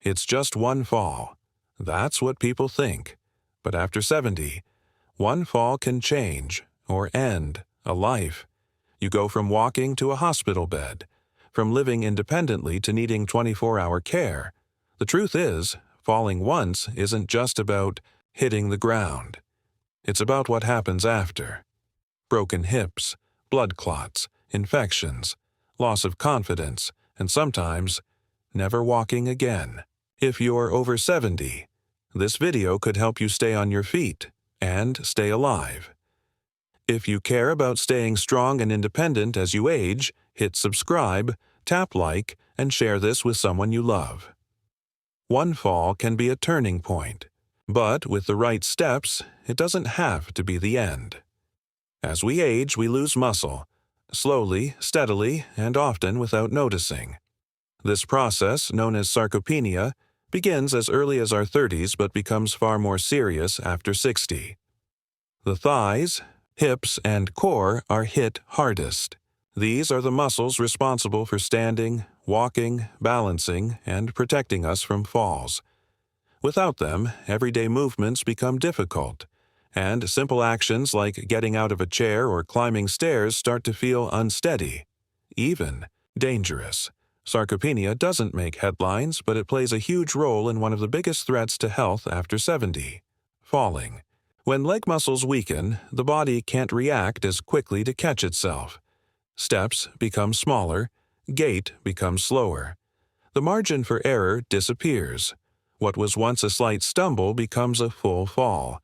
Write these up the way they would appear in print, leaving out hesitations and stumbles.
It's just one fall. That's what people think. But after 70, one fall can change or end a life. You go from walking to a hospital bed, from living independently to needing 24-hour care. The truth is, falling once isn't just about hitting the ground. It's about what happens after. Broken hips, blood clots, infections, loss of confidence, and sometimes never walking again. If you're over 70, this video could help you stay on your feet and stay alive. If you care about staying strong and independent as you age, hit subscribe, tap like, and share this with someone you love. One fall can be a turning point, but with the right steps, it doesn't have to be the end. As we age, we lose muscle, slowly, steadily, and often without noticing. This process, known as sarcopenia, begins as early as our 30s but becomes far more serious after 60. The thighs, hips, and core are hit hardest. These are the muscles responsible for standing, walking, balancing, and protecting us from falls. Without them, everyday movements become difficult, and simple actions like getting out of a chair or climbing stairs start to feel unsteady, even dangerous. Sarcopenia doesn't make headlines, but it plays a huge role in one of the biggest threats to health after 70, falling. When leg muscles weaken, the body can't react as quickly to catch itself. Steps become smaller, gait becomes slower. The margin for error disappears. What was once a slight stumble becomes a full fall.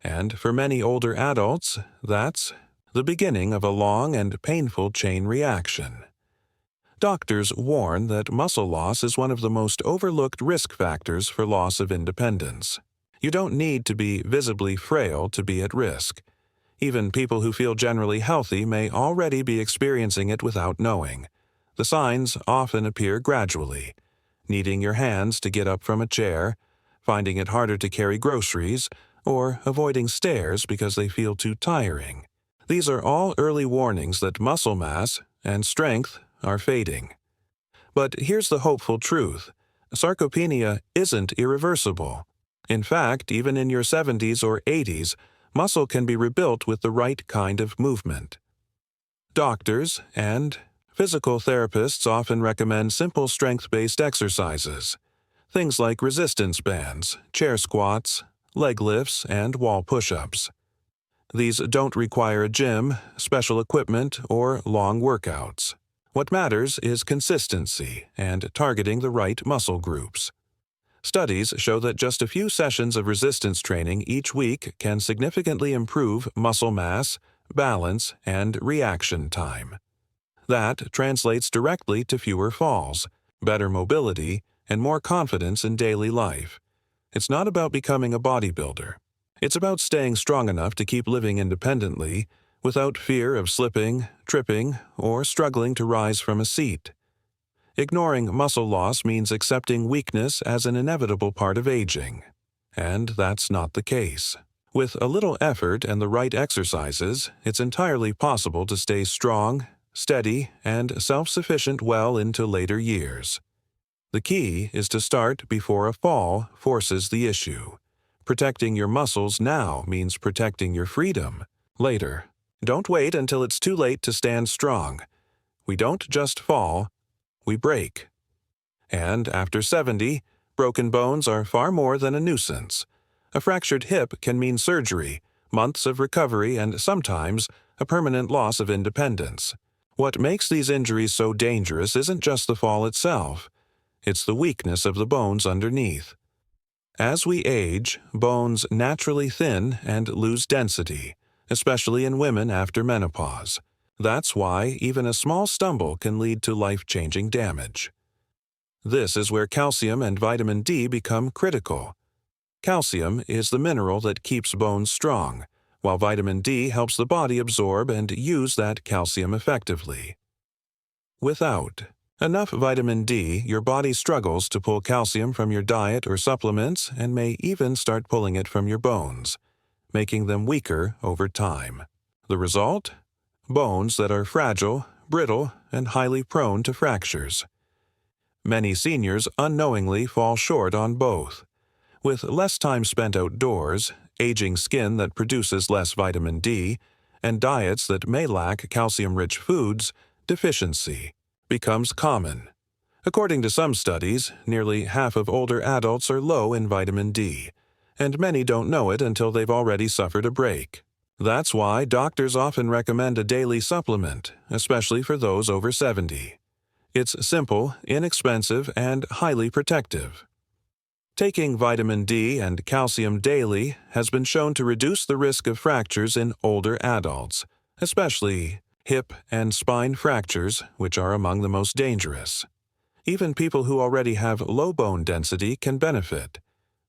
And for many older adults, that's the beginning of a long and painful chain reaction. Doctors warn that muscle loss is one of the most overlooked risk factors for loss of independence. You don't need to be visibly frail to be at risk. Even people who feel generally healthy may already be experiencing it without knowing. The signs often appear gradually: needing your hands to get up from a chair, finding it harder to carry groceries, or avoiding stairs because they feel too tiring. These are all early warnings that muscle mass and strength are fading. But here's the hopeful truth: sarcopenia isn't irreversible. In fact, even in your 70s or 80s, muscle can be rebuilt with the right kind of movement. Doctors and physical therapists often recommend simple strength-based exercises, things like resistance bands, chair squats, leg lifts, and wall push-ups. These don't require a gym, special equipment, or long workouts. What matters is consistency and targeting the right muscle groups. Studies show that just a few sessions of resistance training each week can significantly improve muscle mass, balance, and reaction time. That translates directly to fewer falls, better mobility, and more confidence in daily life. It's not about becoming a bodybuilder. It's about staying strong enough to keep living independently without fear of slipping, tripping, or struggling to rise from a seat. Ignoring muscle loss means accepting weakness as an inevitable part of aging. And that's not the case. With a little effort and the right exercises, it's entirely possible to stay strong, steady, and self-sufficient well into later years. The key is to start before a fall forces the issue. Protecting your muscles now means protecting your freedom later. Don't wait until it's too late to stand strong. We don't just fall, we break. And after 70, broken bones are far more than a nuisance. A fractured hip can mean surgery, months of recovery, and sometimes a permanent loss of independence. What makes these injuries so dangerous isn't just the fall itself. It's the weakness of the bones underneath. As we age, bones naturally thin and lose density, especially in women after menopause. That's why even a small stumble can lead to life-changing damage. This is where calcium and vitamin D become critical. Calcium is the mineral that keeps bones strong, while vitamin D helps the body absorb and use that calcium effectively. Without enough vitamin D, your body struggles to pull calcium from your diet or supplements and may even start pulling it from your bones, making them weaker over time. The result? Bones that are fragile, brittle, and highly prone to fractures. Many seniors unknowingly fall short on both. With less time spent outdoors, aging skin that produces less vitamin D, and diets that may lack calcium-rich foods, deficiency becomes common. According to some studies, nearly half of older adults are low in vitamin D, and many don't know it until they've already suffered a break. That's why doctors often recommend a daily supplement, especially for those over 70. It's simple, inexpensive, and highly protective. Taking vitamin D and calcium daily has been shown to reduce the risk of fractures in older adults, especially hip and spine fractures, which are among the most dangerous. Even people who already have low bone density can benefit.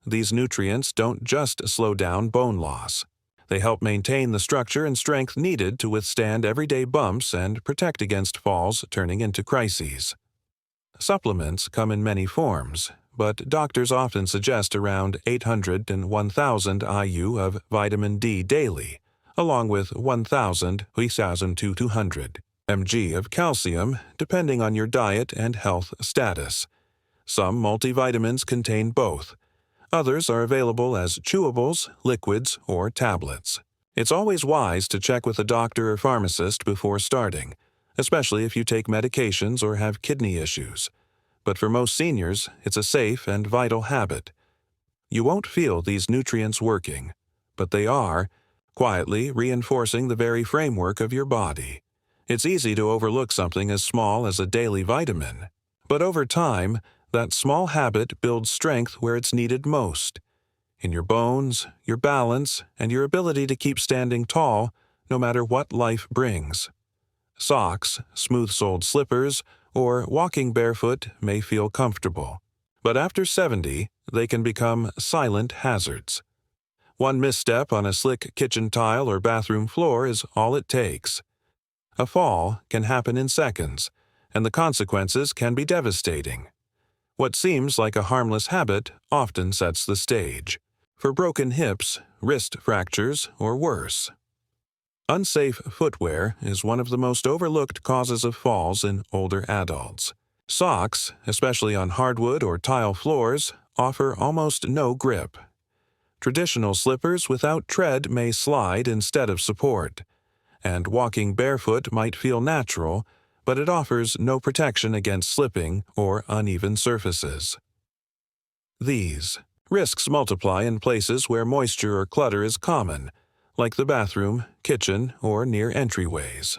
These nutrients don't just slow down bone loss. They help maintain the structure and strength needed to withstand everyday bumps and protect against falls turning into crises. Supplements come in many forms, but doctors often suggest around 800 and 1,000 IU of vitamin D daily, along with 1,000 to 200 mg of calcium, depending on your diet and health status. Some multivitamins contain both. Others are available as chewables, liquids, or tablets. It's always wise to check with a doctor or pharmacist before starting, especially if you take medications or have kidney issues. But for most seniors, it's a safe and vital habit. You won't feel these nutrients working, but they are, quietly reinforcing the very framework of your body. It's easy to overlook something as small as a daily vitamin, but over time, that small habit builds strength where it's needed most. In your bones, your balance, and your ability to keep standing tall no matter what life brings. Socks, smooth-soled slippers, or walking barefoot may feel comfortable, but after 70, they can become silent hazards. One misstep on a slick kitchen tile or bathroom floor is all it takes. A fall can happen in seconds, and the consequences can be devastating. What seems like a harmless habit often sets the stage for broken hips, wrist fractures, or worse. Unsafe footwear is one of the most overlooked causes of falls in older adults. Socks, especially on hardwood or tile floors, offer almost no grip. Traditional slippers without tread may slide instead of support, and walking barefoot might feel natural, but it offers no protection against slipping or uneven surfaces. These risks multiply in places where moisture or clutter is common, like the bathroom, kitchen, or near entryways.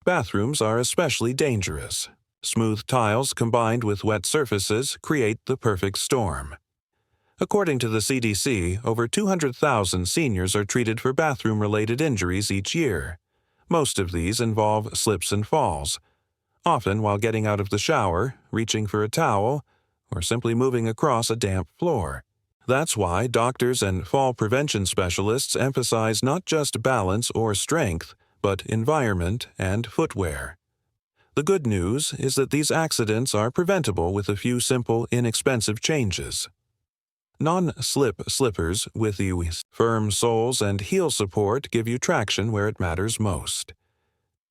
Bathrooms are especially dangerous. Smooth tiles combined with wet surfaces create the perfect storm. According to the CDC, over 200,000 seniors are treated for bathroom-related injuries each year. Most of these involve slips and falls, often while getting out of the shower, reaching for a towel, or simply moving across a damp floor. That's why doctors and fall prevention specialists emphasize not just balance or strength, but environment and footwear. The good news is that these accidents are preventable with a few simple, inexpensive changes. Non-slip slippers with firm soles and heel support give you traction where it matters most.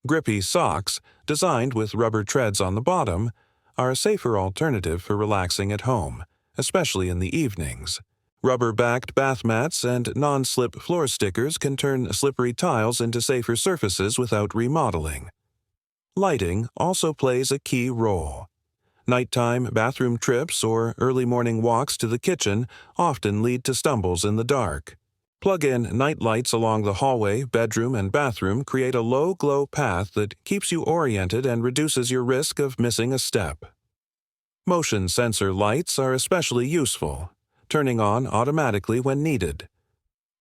Grippy socks, designed with rubber treads on the bottom, are a safer alternative for relaxing at home, especially in the evenings. Rubber-backed bath mats and non-slip floor stickers can turn slippery tiles into safer surfaces without remodeling. Lighting also plays a key role. Nighttime bathroom trips or early morning walks to the kitchen often lead to stumbles in the dark. Plug-in night lights along the hallway, bedroom, and bathroom create a low-glow path that keeps you oriented and reduces your risk of missing a step. Motion sensor lights are especially useful, turning on automatically when needed.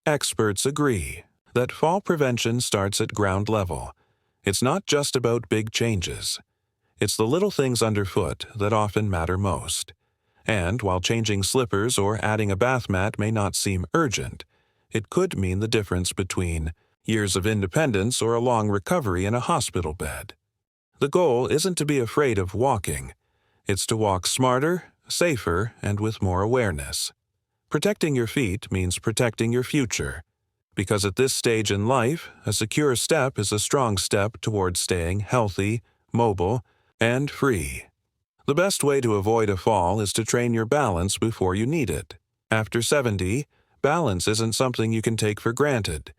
Experts agree that fall prevention starts at ground level. It's not just about big changes. It's the little things underfoot that often matter most. And while changing slippers or adding a bath mat may not seem urgent, it could mean the difference between years of independence or a long recovery in a hospital bed. The goal isn't to be afraid of walking. It's to walk smarter, safer, and with more awareness. Protecting your feet means protecting your future, because at this stage in life, a secure step is a strong step towards staying healthy, mobile, and free. The best way to avoid a fall is to train your balance before you need it. After 70, balance isn't something you can take for granted.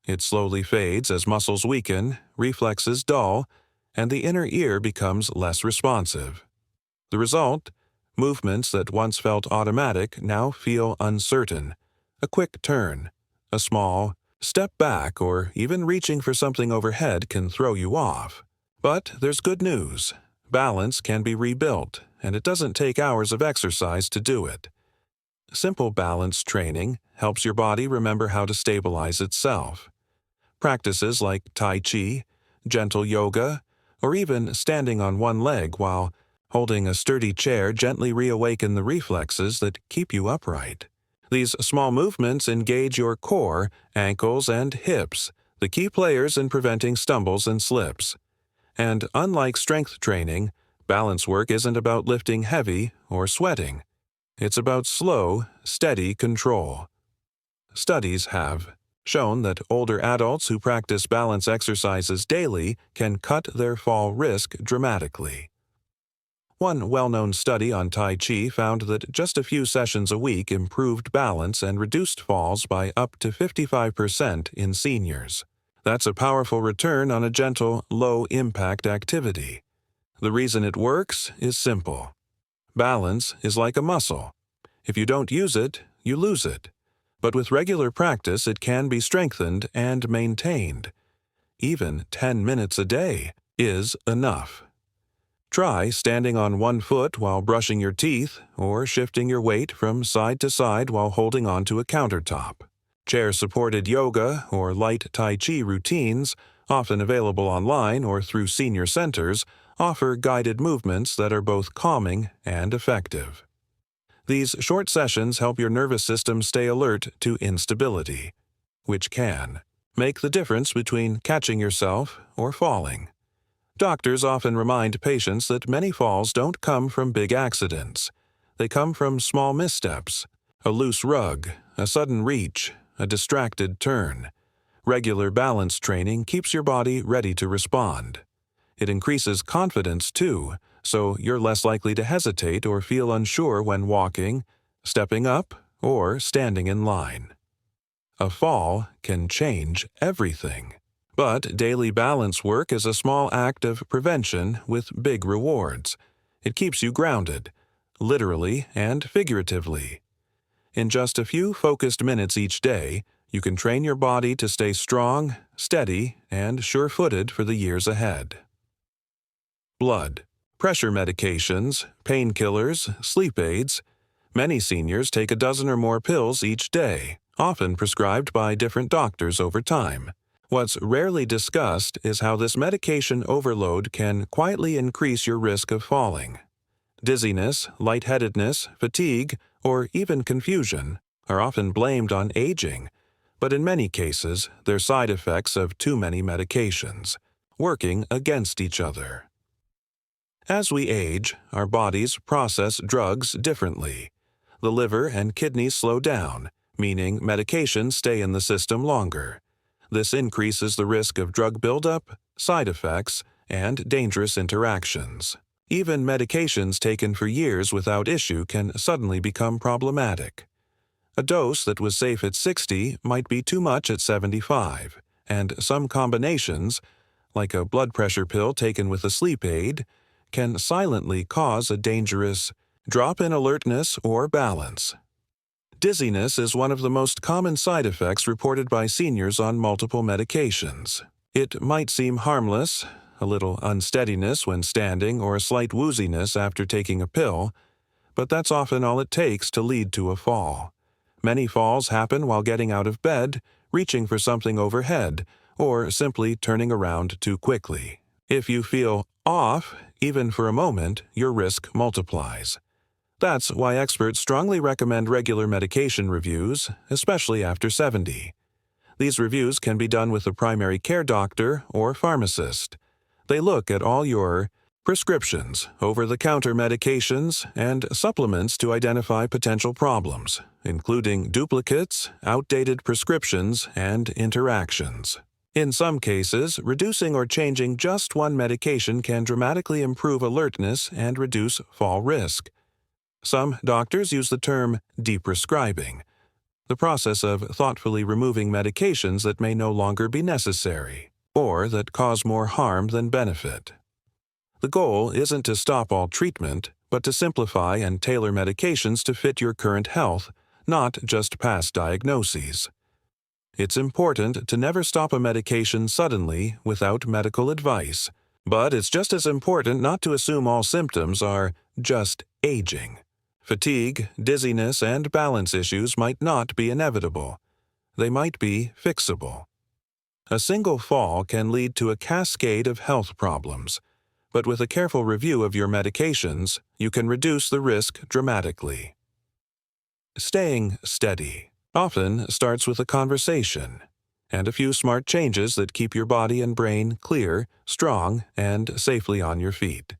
It slowly fades as muscles weaken, reflexes dull, and the inner ear becomes less responsive. The result? Movements that once felt automatic now feel uncertain. A quick turn, a small step back, or even reaching for something overhead can throw you off. But there's good news. Balance can be rebuilt, and it doesn't take hours of exercise to do it. Simple balance training helps your body remember how to stabilize itself. Practices like Tai Chi, gentle yoga, or even standing on one leg while holding a sturdy chair gently reawaken the reflexes that keep you upright. These small movements engage your core, ankles, and hips, the key players in preventing stumbles and slips. And unlike strength training, balance work isn't about lifting heavy or sweating. It's about slow, steady control. Studies have shown that older adults who practice balance exercises daily can cut their fall risk dramatically. One well-known study on Tai Chi found that just a few sessions a week improved balance and reduced falls by up to 55% in seniors. That's a powerful return on a gentle, low-impact activity. The reason it works is simple. Balance is like a muscle. If you don't use it, you lose it. But with regular practice, it can be strengthened and maintained. Even 10 minutes a day is enough. Try standing on one foot while brushing your teeth or shifting your weight from side to side while holding onto a countertop. Chair-supported yoga or light Tai Chi routines, often available online or through senior centers, offer guided movements that are both calming and effective. These short sessions help your nervous system stay alert to instability, which can make the difference between catching yourself or falling. Doctors often remind patients that many falls don't come from big accidents. They come from small missteps, a loose rug, a sudden reach, a distracted turn. Regular balance training keeps your body ready to respond. It increases confidence, too, so you're less likely to hesitate or feel unsure when walking, stepping up, or standing in line. A fall can change everything. But daily balance work is a small act of prevention with big rewards. It keeps you grounded, literally and figuratively. In just a few focused minutes each day, you can train your body to stay strong, steady, and sure-footed for the years ahead. Blood pressure medications, painkillers, sleep aids. Many seniors take a dozen or more pills each day, often prescribed by different doctors over time. What's rarely discussed is how this medication overload can quietly increase your risk of falling. Dizziness, lightheadedness, fatigue, or even confusion are often blamed on aging, but in many cases, they're side effects of too many medications, working against each other. As we age, our bodies process drugs differently. The liver and kidneys slow down, meaning medications stay in the system longer. This increases the risk of drug buildup, side effects, and dangerous interactions. Even medications taken for years without issue can suddenly become problematic. A dose that was safe at 60 might be too much at 75, and some combinations, like a blood pressure pill taken with a sleep aid, can silently cause a dangerous drop in alertness or balance. Dizziness is one of the most common side effects reported by seniors on multiple medications. It might seem harmless, a little unsteadiness when standing or a slight wooziness after taking a pill, but that's often all it takes to lead to a fall. Many falls happen while getting out of bed, reaching for something overhead, or simply turning around too quickly. If you feel off, even for a moment, your risk multiplies. That's why experts strongly recommend regular medication reviews, especially after 70. These reviews can be done with a primary care doctor or pharmacist. They look at all your prescriptions, over-the-counter medications, and supplements to identify potential problems, including duplicates, outdated prescriptions, and interactions. In some cases, reducing or changing just one medication can dramatically improve alertness and reduce fall risk. Some doctors use the term deprescribing, the process of thoughtfully removing medications that may no longer be necessary, or that cause more harm than benefit. The goal isn't to stop all treatment, but to simplify and tailor medications to fit your current health, not just past diagnoses. It's important to never stop a medication suddenly without medical advice, but it's just as important not to assume all symptoms are just aging. Fatigue, dizziness, and balance issues might not be inevitable. They might be fixable. A single fall can lead to a cascade of health problems, but with a careful review of your medications, you can reduce the risk dramatically. Staying steady often starts with a conversation and a few smart changes that keep your body and brain clear, strong, and safely on your feet.